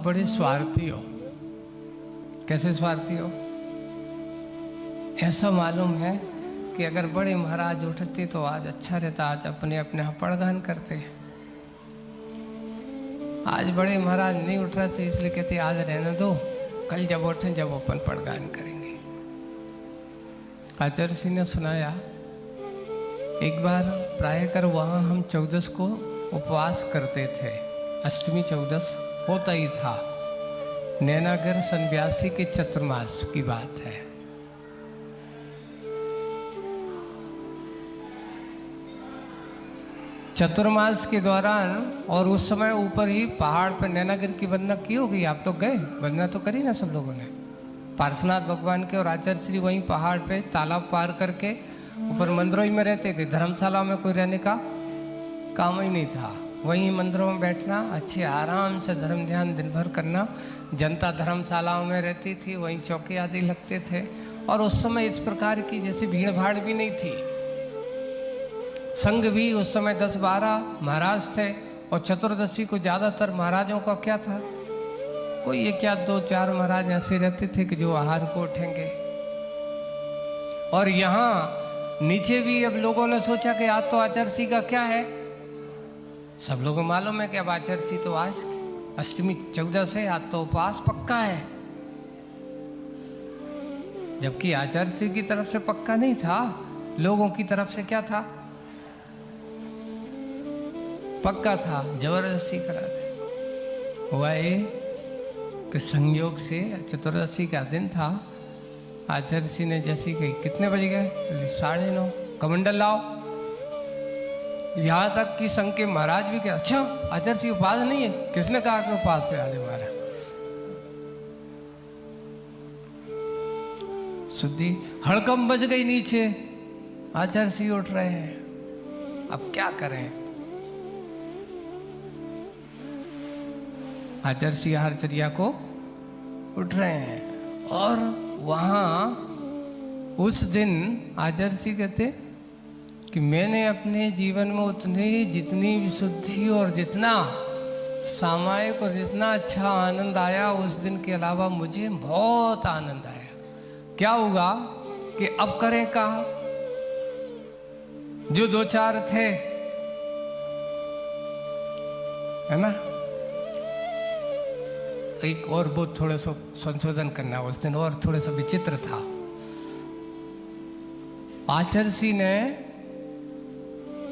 बड़े स्वार्थी हो। कैसे स्वार्थी हो? ऐसा मालूम है कि अगर बड़े महाराज उठते तो आज अच्छा रहता, आज अपने अपने यहाँ पड़गान करते। आज बड़े महाराज नहीं उठ रहे थे इसलिए कहते आज रहने दो, कल जब उठें जब अपन पड़गान करेंगे। आचार्य सिंह ने सुनाया एक बार प्रायकर वहाँ हम 14 को उपवास करते थे। अष्टमी 14 होता ही था। नैनागर सन 82 के चतुर्मास की बात है। चतुर्मास के दौरान और उस समय ऊपर ही पहाड़ पर नैनागिर की वंदना की होगी। आप लोग गए, वंदना तो करी ना सब लोगों ने। पार्श्वनाथ भगवान के और आचार्य श्री वहीं पहाड़ पे तालाब पार करके ऊपर मंदिरों ही में रहते थे। धर्मशाला में कोई रहने का काम ही नहीं था। वहीं मंदिरों में बैठना, अच्छे आराम से धर्म ध्यान दिन भर करना। जनता धर्मशालाओं में रहती थी, वहीं चौके आदि लगते थे। और उस समय इस प्रकार की जैसे भीड़ भाड़ भी नहीं थी। संघ भी उस समय 10-12 महाराज थे। और चतुर्दशी को ज़्यादातर महाराजों का क्या था, कोई एक या 2-4 महाराज ऐसे रहते थे कि जो आहार को उठेंगे। और यहाँ नीचे भी अब लोगों ने सोचा कि आज तो आचार्य का क्या है। सब लोगों को मालूम है कि अब आचार्य तो आज अष्टमी 14 से आज तो उपवास पक्का है। जबकि आचार्य की तरफ से पक्का नहीं था, लोगों की तरफ से क्या था, पक्का था। जबरदस्ती करा दे। हुआ ये कि संयोग से चतुर्दशी का दिन था। आचार्य ने जैसे कि कितने बज गए, 9:30, कमंडल लाओ। यहाँ तक कि संघ के महाराज भी क्या, अच्छा आचार्य उपवास नहीं है? किसने कहा कि उपवास है? आज हमारा शुद्धि हड़कम बज गई नीचे। आचार्य उठ रहे हैं, अब क्या करें। आचार्य हरचर्या को उठ रहे हैं। और वहाँ उस दिन आचार्य कहते कि मैंने अपने जीवन में उतनी जितनी विशुद्धि और जितना सामायिक और जितना अच्छा आनंद आया उस दिन के अलावा मुझे बहुत आनंद आया। क्या हुआ कि अब करें कहा, जो 2-4 थे, है ना। एक और बहुत थोड़ा सा संशोधन करना उस दिन, और थोड़ा सा विचित्र था। आचार्य ने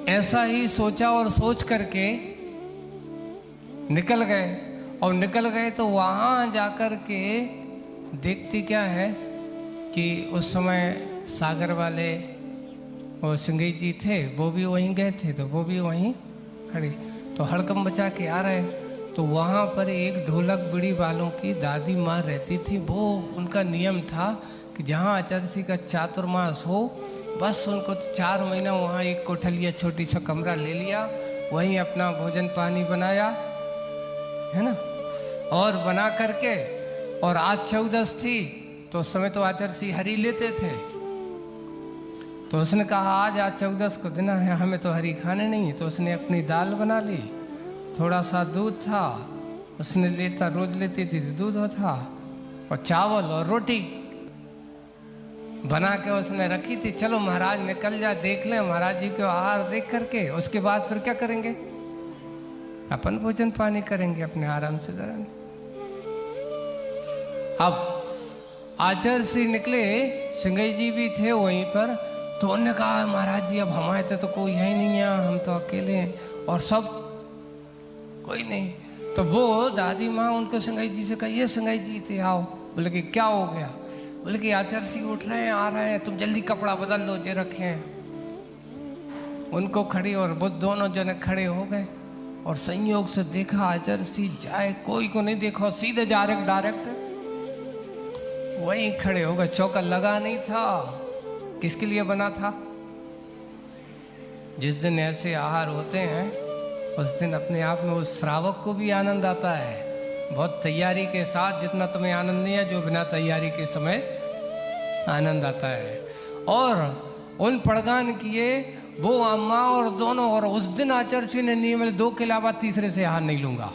ऐसा ही सोचा और सोच करके निकल गए। और निकल गए तो वहाँ जाकर के देखते क्या है कि उस समय सागर वाले वो सिंगई जी थे, वो भी वहीं गए थे, तो वो भी वहीं खड़े। तो हड़कम बचा के आ रहे। तो वहाँ पर एक ढोलक बीड़ी वालों की दादी माँ रहती थी। वो उनका नियम था कि जहाँ आचार्य का चातुर्मास हो, बस उनको 4 महीना वहाँ एक कोठलिया छोटी सा कमरा ले लिया, वहीं अपना भोजन पानी बनाया, है ना। और बना करके, और आज 14 थी तो उस समय तो आचार्य हरी लेते थे। तो उसने कहा आज 14 को दिन है, हमें तो हरी खाने नहीं है। तो उसने अपनी दाल बना ली, थोड़ा सा दूध था, उसने लेता, रोज लेती थी दूध था, और चावल और रोटी बना के उसने रखी थी। चलो महाराज निकल जा, देख लें महाराज जी को आहार देख करके, उसके बाद फिर क्या करेंगे, अपन भोजन पानी करेंगे अपने आराम से जरा। अब आचार्य श्री निकले, सिंगई जी भी थे वहीं पर। तो उन्होंने कहा महाराज जी अब हमारे तो कोई है ही नहीं है, हम तो अकेले हैं, और सब कोई नहीं। तो वो दादी माँ उनको सिंगई जी से कही, ये सिंगई जी थे आओ। बोले कि क्या हो गया? बोले कि आचार्य उठ रहे हैं, आ रहे हैं, तुम जल्दी कपड़ा बदल लो जो रखे हैं। उनको खड़ी, और वो दोनों जने खड़े हो गए। और संयोग से देखा आचार्य जाए, कोई को नहीं देखा, सीधे डायरेक्ट वहीं खड़े हो गए। चौका लगा नहीं था। किसके लिए बना था? जिस दिन ऐसे आहार होते हैं उस दिन अपने आप में उस श्रावक को भी आनंद आता है, बहुत तैयारी के साथ। जितना तुम्हें आनंद नहीं है, जो बिना तैयारी के समय आनंद आता है। और उन पड़गान किए वो अम्मा और दोनों। और उस दिन आचार्य ने नियम 2 के अलावा तीसरे से आहार नहीं लूंगा।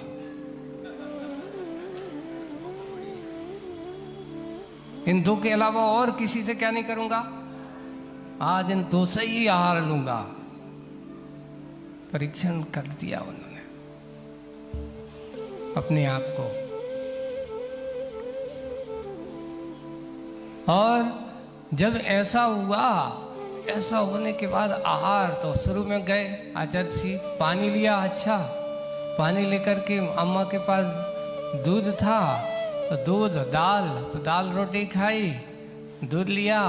इन दो के अलावा और किसी से क्या नहीं करूंगा, आज इन दो से ही आहार लूंगा। परीक्षण कर दिया उन्होंने अपने आप को। और जब ऐसा हुआ, ऐसा होने के बाद आहार तो शुरू में गए आचार्य जी, पानी लिया, अच्छा पानी लेकर के अम्मा के पास दूध था तो दूध, दाल तो दाल रोटी खाई, दूध लिया,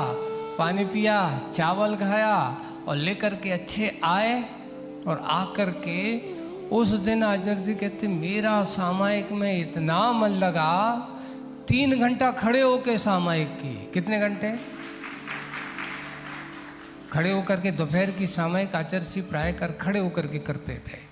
पानी पिया, चावल खाया और लेकर के अच्छे आए। और आकर के उस दिन आचार्य जी कहते मेरा सामायिक में इतना मन लगा, 3 घंटा खड़े होकर सामायिक की। कितने घंटे खड़े होकर के? दोपहर की सामायिक आचार्य जी प्राय कर खड़े होकर के करते थे।